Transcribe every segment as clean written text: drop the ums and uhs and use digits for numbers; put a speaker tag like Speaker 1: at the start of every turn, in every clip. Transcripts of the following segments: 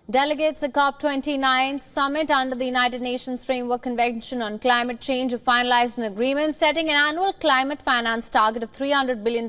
Speaker 1: Delegates at COP29 summit under the United Nations Framework Convention on Climate Change have finalized an agreement setting an annual climate finance target of $300 billion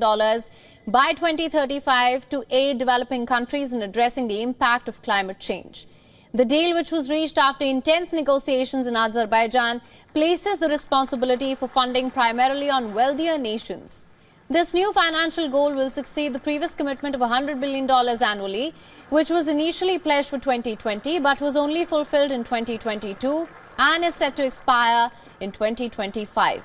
Speaker 1: by 2035 to aid developing countries in addressing the impact of climate change. The deal, which was reached after intense negotiations in Azerbaijan, places the responsibility for funding primarily on wealthier nations. This new financial goal will succeed the previous commitment of $100 billion annually, which was initially pledged for 2020 but was only fulfilled in 2022 and is set to expire in 2025.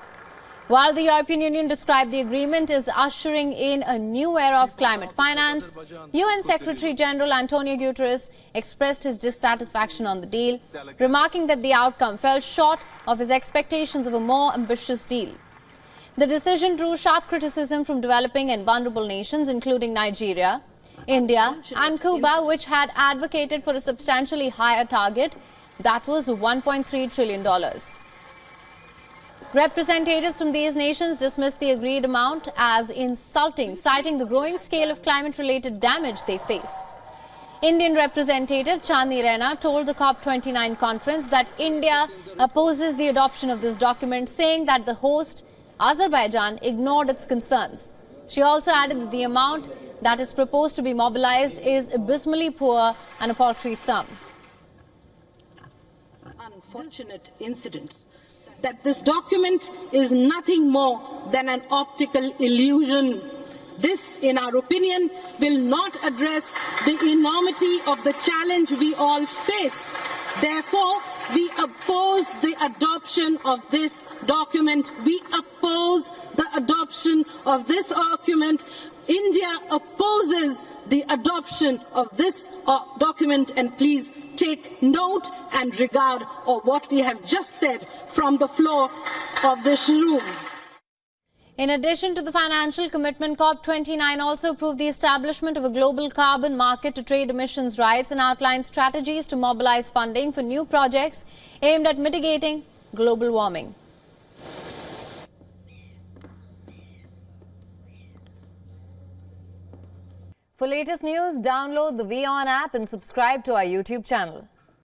Speaker 1: While the European Union described the agreement as ushering in a new era of climate finance, UN Secretary General Antonio Guterres expressed his dissatisfaction on the deal, remarking that the outcome fell short of his expectations of a more ambitious deal. The decision drew sharp criticism from developing and vulnerable nations, including Nigeria, India and Cuba, which had advocated for a substantially higher target that was $1.3 trillion. Representatives from these nations dismissed the agreed amount as insulting, citing the growing scale of climate-related damage they face. Indian Representative Chandni Raina told the COP29 conference that India opposes the adoption of this document, saying that the host, Azerbaijan, ignored its concerns. She also added that the amount that is proposed to be mobilized is abysmally poor and a paltry sum.
Speaker 2: Unfortunate incidents that this document is nothing more than an optical illusion. This, in our opinion, will not address the enormity of the challenge we all face. Therefore, we oppose the adoption of this document. We oppose the adoption of this document. India opposes the adoption of this document, and please take note and regard of what we have just said from the floor of this room.
Speaker 1: In addition to the financial commitment, COP29 also approved the establishment of a global carbon market to trade emissions rights and outlined strategies to mobilize funding for new projects aimed at mitigating global warming. For latest news, download the WION app and subscribe to our YouTube channel.